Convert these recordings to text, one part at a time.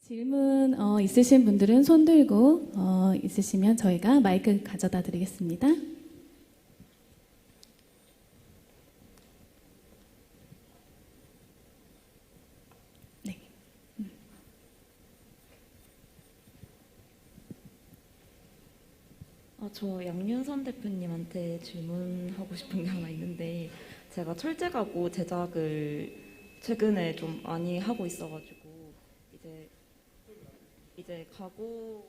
질문 있으신 분들은 손 들고 있으시면 저희가 마이크 가져다 드리겠습니다. 네. 저 양윤선 대표님한테 질문하고 싶은 게 하나 있는데, 제가 철제 가구 제작을 최근에 좀 많이 하고 있어가지고 이제 가구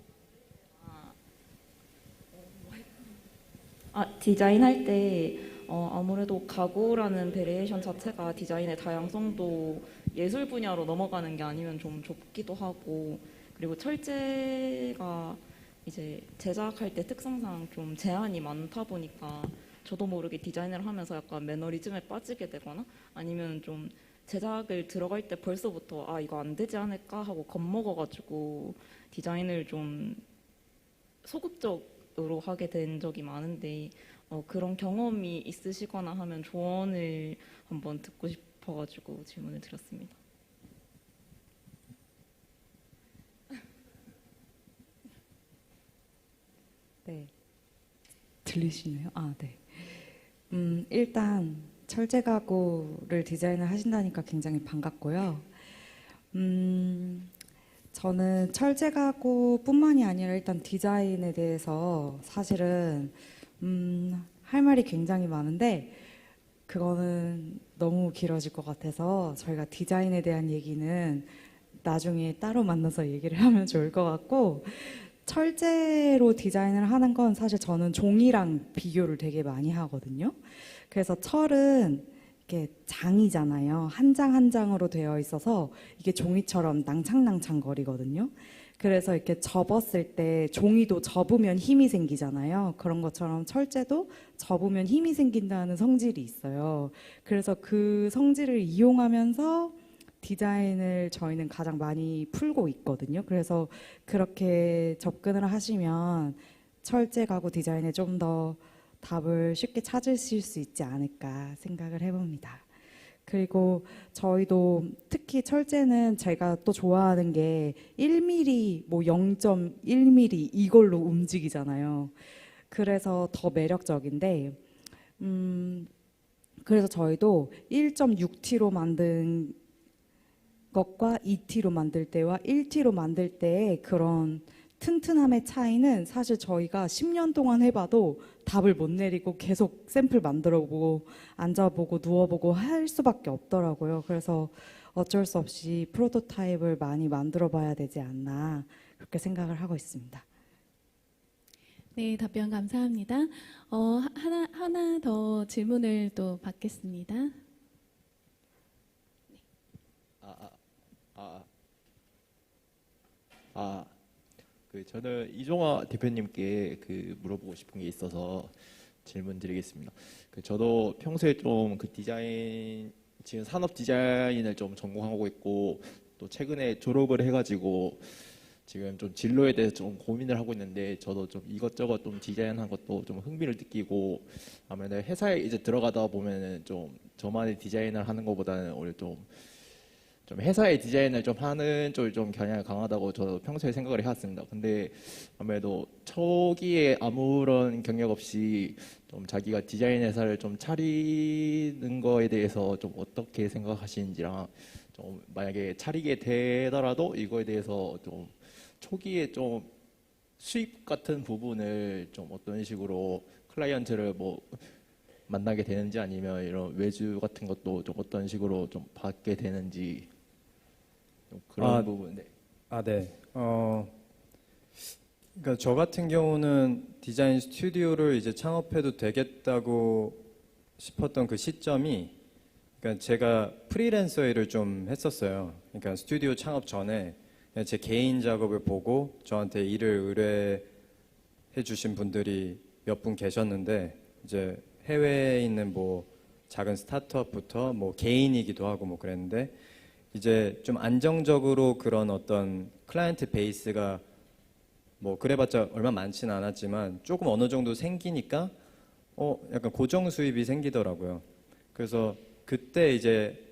디자인할 때 아무래도 가구라는 베리에이션 자체가 디자인의 다양성도 예술 분야로 넘어가는 게 아니면 좀 좁기도 하고, 그리고 철제가 이제 제작할 때 특성상 좀 제한이 많다 보니까 저도 모르게 디자인을 하면서 약간 매너리즘에 빠지게 되거나 아니면 좀 제작을 들어갈 때 벌써부터 이거 안 되지 않을까 하고 겁먹어가지고 디자인을 좀 소극적으로 하게 된 적이 많은데, 그런 경험이 있으시거나 하면 조언을 한번 듣고 싶어가지고 질문을 드렸습니다. 네. 들리시나요? 네. 일단 철제 가구를 디자인을 하신다니까 굉장히 반갑고요. 저는 철제 가구뿐만이 아니라 일단 디자인에 대해서 사실은 할 말이 굉장히 많은데 그거는 너무 길어질 것 같아서 저희가 디자인에 대한 얘기는 나중에 따로 만나서 얘기를 하면 좋을 것 같고, 철제로 디자인을 하는 건 사실 저는 종이랑 비교를 되게 많이 하거든요. 그래서 철은 이게 장이잖아요. 한 장 한 장으로 되어 있어서 이게 종이처럼 낭창낭창 거리거든요. 그래서 이렇게 접었을 때 종이도 접으면 힘이 생기잖아요. 그런 것처럼 철제도 접으면 힘이 생긴다는 성질이 있어요. 그래서 그 성질을 이용하면서 디자인을 저희는 가장 많이 풀고 있거든요. 그래서 그렇게 접근을 하시면 철제 가구 디자인에 좀 더 답을 쉽게 찾으실 수 있지 않을까 생각을 해봅니다. 그리고 저희도 특히 철제는 제가 또 좋아하는 게 1mm, 뭐 0.1mm 이걸로 움직이잖아요. 그래서 더 매력적인데, 그래서 저희도 1.6T로 만든 것과 2T로 만들 때와 1T로 만들 때의 그런 튼튼함의 차이는 사실 저희가 10년 동안 해봐도 답을 못 내리고 계속 샘플 만들어보고 앉아보고 누워보고 할 수밖에 없더라고요. 그래서 어쩔 수 없이 프로토타입을 많이 만들어 봐야 되지 않나 그렇게 생각을 하고 있습니다. 네, 답변 감사합니다. 하나 더 질문을 또 받겠습니다. 저는 이종화 대표님께 물어보고 싶은 게 있어서 질문 드리겠습니다. 저도 평소에 좀 디자인, 지금 산업 디자인을 좀 전공하고 있고 또 최근에 졸업을 해가지고 지금 좀 진로에 대해서 좀 고민을 하고 있는데, 저도 좀 이것저것 좀 디자인한 것도 좀 흥미를 느끼고, 아무래도 회사에 이제 들어가다 보면은 좀 저만의 디자인을 하는 것보다는 오히려 좀 회사의 디자인을 좀 하는 쪽이 좀 경향이 강하다고 저도 평소에 생각을 해왔습니다. 근데 아무래도 초기에 아무런 경력 없이 좀 자기가 디자인 회사를 좀 차리는 거에 대해서 좀 어떻게 생각하시는지랑, 좀 만약에 차리게 되더라도 이거에 대해서 좀 초기에 좀 수입 같은 부분을 좀 어떤 식으로 클라이언트를 뭐 만나게 되는지, 아니면 이런 외주 같은 것도 좀 어떤 식으로 좀 받게 되는지, 좀 그런 부분. 네. 네. 그러니까 저 같은 경우는 디자인 스튜디오를 이제 창업해도 되겠다고 싶었던 그 시점이, 그러니까 제가 프리랜서 일을 좀 했었어요. 그러니까 스튜디오 창업 전에 그냥 제 개인 작업을 보고 저한테 일을 의뢰해 주신 분들이 몇 분 계셨는데, 이제 해외에 있는 뭐 작은 스타트업부터 뭐 개인이기도 하고 뭐 그랬는데, 이제 좀 안정적으로 그런 어떤 클라이언트 베이스가 뭐 그래봤자 얼마 많지는 않았지만 조금 어느 정도 생기니까 약간 고정 수입이 생기더라고요. 그래서 그때 이제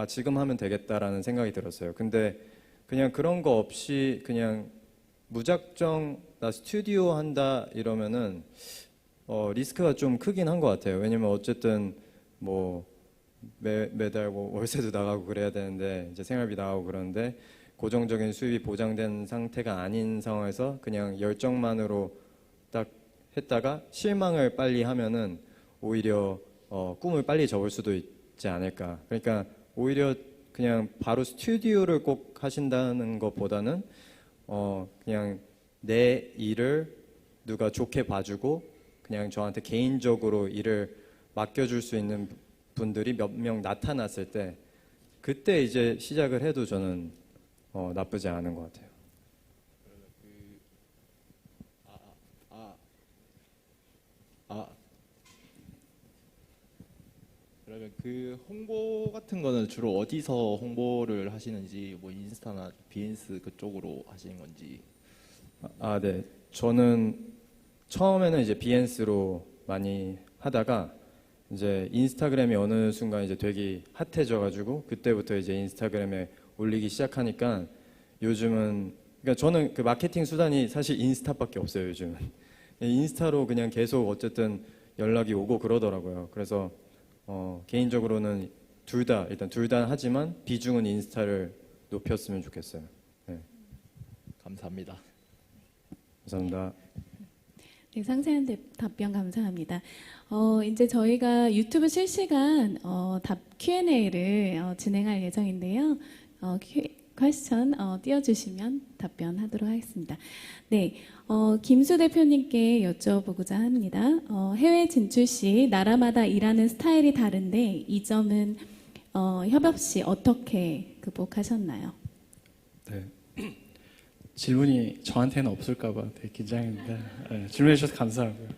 지금 하면 되겠다라는 생각이 들었어요. 근데 그냥 그런 거 없이 그냥 무작정 나 스튜디오 한다 이러면은 리스크가 좀 크긴 한 것 같아요. 왜냐면 어쨌든 뭐 매달 뭐 월세도 나가고 그래야 되는데 이제 생활비 나가고 그러는데 고정적인 수입이 보장된 상태가 아닌 상황에서 그냥 열정만으로 딱 했다가 실망을 빨리 하면은 오히려 꿈을 빨리 접을 수도 있지 않을까. 그러니까 오히려 그냥 바로 스튜디오를 꼭 하신다는 것보다는 그냥 내 일을 누가 좋게 봐주고 그냥 저한테 개인적으로 일을 맡겨줄 수 있는 분들이 몇 명 나타났을 때 그때 이제 시작을 해도 저는 나쁘지 않은 것 같아요. 그러면 그 홍보 같은 거는 주로 어디서 홍보를 하시는지, 뭐 인스타나 비엔스 그쪽으로 하시는 건지. 네. 저는 처음에는 이제 비엔스로 많이 하다가 이제 인스타그램이 어느 순간 이제 되게 핫해져가지고 그때부터 이제 인스타그램에 올리기 시작하니까 요즘은 그러니까 저는 그 마케팅 수단이 사실 인스타밖에 없어요 요즘은. 인스타로 그냥 계속 어쨌든 연락이 오고 그러더라고요. 그래서 개인적으로는 일단 둘 다 하지만 비중은 인스타를 높였으면 좋겠어요. 네. 감사합니다. 감사합니다. 네, 상세한 답변 감사합니다. 이제 저희가 유튜브 실시간 Q&A를 진행할 예정인데요. 퀘스천 띄워주시면 답변하도록 하겠습니다. 네, 김수 대표님께 여쭤보고자 합니다. 해외 진출 시 나라마다 일하는 스타일이 다른데 이 점은 협업 시 어떻게 극복하셨나요? 네. 질문이 저한테는 없을까봐 되게 긴장했는데 질문해 주셔서 감사하고요.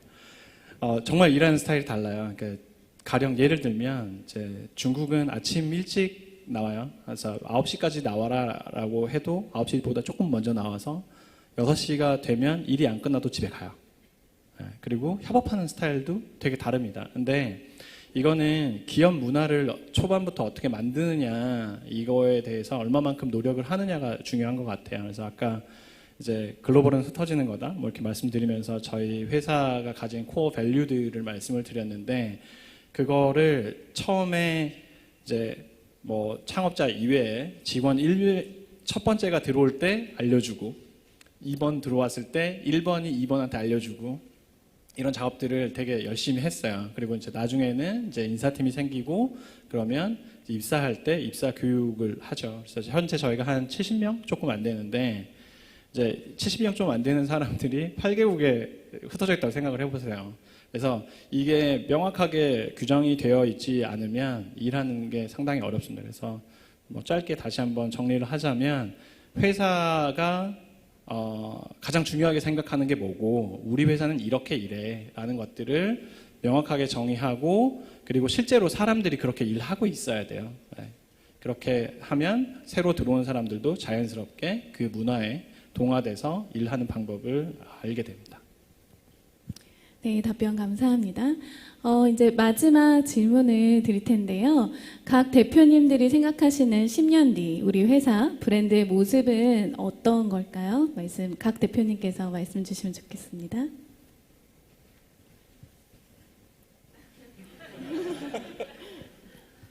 정말 일하는 스타일이 달라요. 그러니까 가령 예를 들면 이제 중국은 아침 일찍 나와요. 그래서 9시까지 나와라라고 해도 9시보다 조금 먼저 나와서 6시가 되면 일이 안 끝나도 집에 가요. 그리고 협업하는 스타일도 되게 다릅니다. 근데 이거는 기업 문화를 초반부터 어떻게 만드느냐 이거에 대해서 얼마만큼 노력을 하느냐가 중요한 것 같아요. 그래서 아까 이제 글로벌은 흩어지는 거다 뭐 이렇게 말씀드리면서 저희 회사가 가진 코어 밸류들을 말씀을 드렸는데 그거를 처음에 이제 뭐 창업자 이외에 직원 1회 첫 번째가 들어올 때 알려주고 2번 들어왔을 때 1번이 2번한테 알려주고 이런 작업들을 되게 열심히 했어요. 그리고 이제 나중에는 이제 인사팀이 생기고 그러면 입사할 때 입사 교육을 하죠. 그래서 현재 저희가 한 70명 조금 안 되는데 이제 70명 좀 안 되는 사람들이 8개국에 흩어져 있다고 생각을 해보세요. 그래서 이게 명확하게 규정이 되어 있지 않으면 일하는 게 상당히 어렵습니다. 그래서 뭐 짧게 다시 한번 정리를 하자면 회사가 가장 중요하게 생각하는 게 뭐고 우리 회사는 이렇게 일해 라는 것들을 명확하게 정의하고 그리고 실제로 사람들이 그렇게 일하고 있어야 돼요. 그렇게 하면 새로 들어온 사람들도 자연스럽게 그 문화에 동화돼서 일하는 방법을 알게 됩니다. 네, 답변 감사합니다. 이제 마지막 질문을 드릴 텐데요. 각 대표님들이 생각하시는 10년 뒤 우리 회사 브랜드의 모습은 어떤 걸까요? 각 대표님께서 말씀 주시면 좋겠습니다.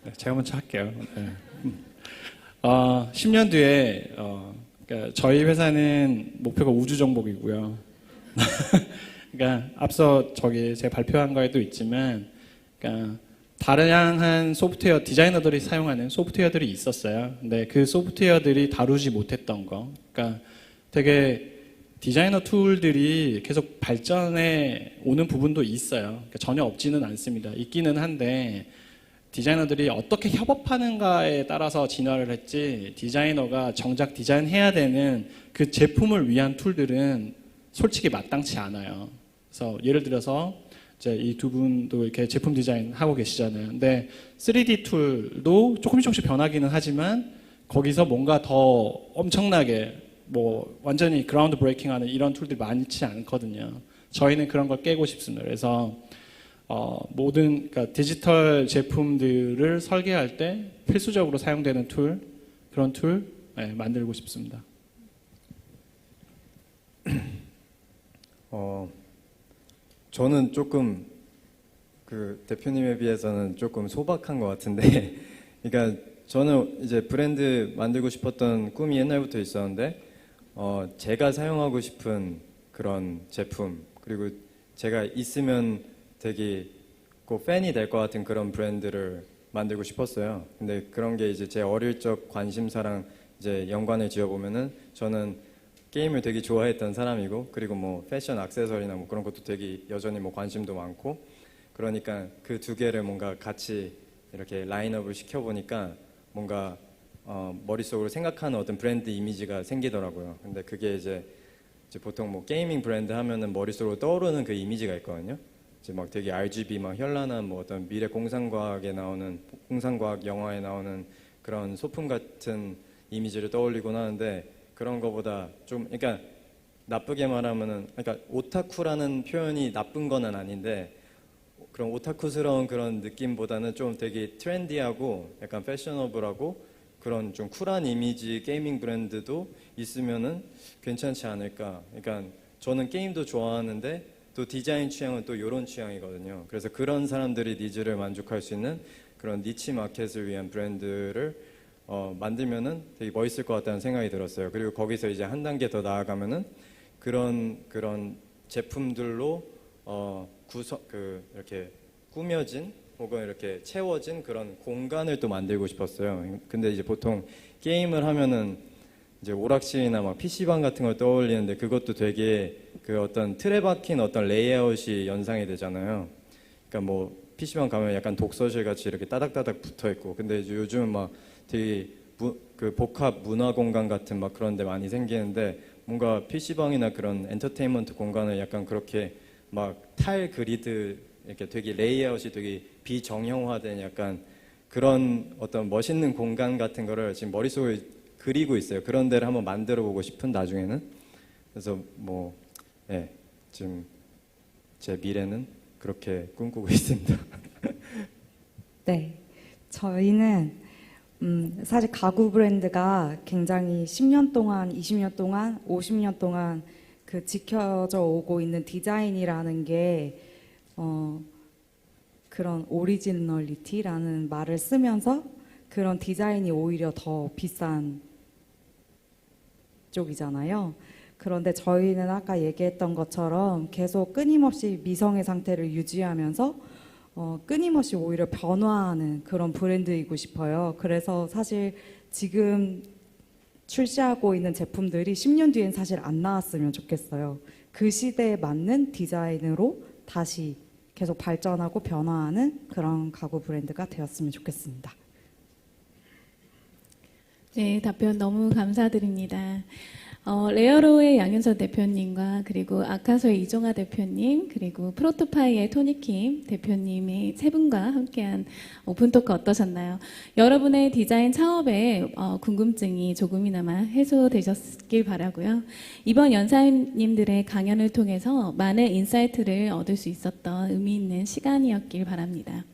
네, 제가 먼저 할게요. 네. 10년 뒤에 그러니까 저희 회사는 목표가 우주 정복이고요. 그러니까 앞서 제가 발표한 거에도 있지만, 그러니까 다양한 소프트웨어 디자이너들이 사용하는 소프트웨어들이 있었어요. 근데 그 소프트웨어들이 다루지 못했던 거, 그러니까 되게 디자이너 툴들이 계속 발전해 오는 부분도 있어요. 그러니까 전혀 없지는 않습니다. 있기는 한데 디자이너들이 어떻게 협업하는가에 따라서 진화를 했지, 디자이너가 정작 디자인해야 되는 그 제품을 위한 툴들은 솔직히 마땅치 않아요. 그래서 예를 들어서 이제 이 두 분도 이렇게 제품 디자인 하고 계시잖아요. 근데 3D 툴도 조금씩 변하기는 하지만 거기서 뭔가 더 엄청나게 뭐 완전히 그라운드 브레이킹하는 이런 툴들이 많지 않거든요. 저희는 그런 걸 깨고 싶습니다. 그래서 모든 그러니까 디지털 제품들을 설계할 때 필수적으로 사용되는 툴, 그런 툴, 만들고 싶습니다. 저는 조금 그 대표님에 비해서는 조금 소박한 것 같은데, 그러니까 저는 이제 브랜드 만들고 싶었던 꿈이 옛날부터 있었는데, 제가 사용하고 싶은 그런 제품, 그리고 제가 있으면 되게 꼭 팬이 될 것 같은 그런 브랜드를 만들고 싶었어요. 근데 그런 게 이제 제 어릴 적 관심사랑 이제 연관을 지어보면은 저는 게임을 되게 좋아했던 사람이고, 그리고 뭐 패션 액세서리나 뭐 그런 것도 되게 여전히 뭐 관심도 많고, 그러니까 그 두 개를 뭔가 같이 이렇게 라인업을 시켜보니까 뭔가 머릿속으로 생각하는 어떤 브랜드 이미지가 생기더라고요. 근데 그게 이제 보통 뭐 게이밍 브랜드 하면은 머릿속으로 떠오르는 그 이미지가 있거든요. 이제 막 되게 RGB 막 현란한 뭐 어떤 미래 공상과학에 나오는, 공상과학 영화에 나오는 그런 소품 같은 이미지를 떠올리곤 하는데, 그런 거보다 좀, 그러니까 나쁘게 말하면은, 그러니까 오타쿠라는 표현이 나쁜 거는 아닌데, 그런 오타쿠스러운 그런 느낌보다는 좀 되게 트렌디하고 약간 패셔너블하고 그런 좀 쿨한 이미지 게이밍 브랜드도 있으면은 괜찮지 않을까. 그러니까 저는 게임도 좋아하는데 또 디자인 취향은 또 이런 취향이거든요. 그래서 그런 사람들이 니즈를 만족할 수 있는 그런 니치 마켓을 위한 브랜드를 만들면은 되게 멋있을 것 같다는 생각이 들었어요. 그리고 거기서 이제 한 단계 더 나아가면은 그런 제품들로 이렇게 꾸며진 혹은 이렇게 채워진 그런 공간을 또 만들고 싶었어요. 근데 이제 보통 게임을 하면은 이제 오락실이나 막 PC방 같은 걸 떠올리는데, 그것도 되게 그 어떤 틀에 박힌 어떤 레이아웃이 연상이 되잖아요. 그러니까 뭐 PC방 가면 약간 독서실 같이 이렇게 따닥따닥 붙어 있고, 근데 이제 요즘은 막 되게 그 복합 문화 공간 같은 막 그런 데 많이 생기는데, 뭔가 PC방이나 그런 엔터테인먼트 공간을 약간 그렇게 막 타일 그리드 이렇게 되게 레이아웃이 되게 비정형화된 약간 그런 어떤 멋있는 공간 같은 거를 지금 머릿속에 그리고 있어요. 그런 데를 한번 만들어 보고 싶은, 나중에는. 그래서 뭐 지금 제 미래는 그렇게 꿈꾸고 있습니다. 네, 저희는 사실 가구 브랜드가 굉장히 10년 동안, 20년 동안, 50년 동안 그 지켜져 오고 있는 디자인이라는 게 그런 오리지널리티라는 말을 쓰면서 그런 디자인이 오히려 더 비싼 쪽이잖아요. 그런데 저희는 아까 얘기했던 것처럼 계속 끊임없이 미성의 상태를 유지하면서 끊임없이 오히려 변화하는 그런 브랜드이고 싶어요. 그래서 사실 지금 출시하고 있는 제품들이 10년 뒤엔 사실 안 나왔으면 좋겠어요. 그 시대에 맞는 디자인으로 다시 계속 발전하고 변화하는 그런 가구 브랜드가 되었으면 좋겠습니다. 네, 답변 너무 감사드립니다. 레어로의 양윤선 대표님과 그리고 아카소의 이종하 대표님, 그리고 프로토파이의 토니킴 대표님의 세 분과 함께한 오픈토크 어떠셨나요? 여러분의 디자인 창업에 궁금증이 조금이나마 해소되셨길 바라고요. 이번 연사님들의 강연을 통해서 많은 인사이트를 얻을 수 있었던 의미 있는 시간이었길 바랍니다.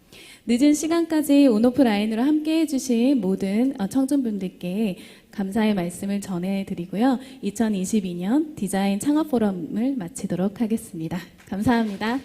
늦은 시간까지 온오프라인으로 함께 해주신 모든 청중분들께 감사의 말씀을 전해드리고요. 2022년 디자인 창업 포럼을 마치도록 하겠습니다. 감사합니다.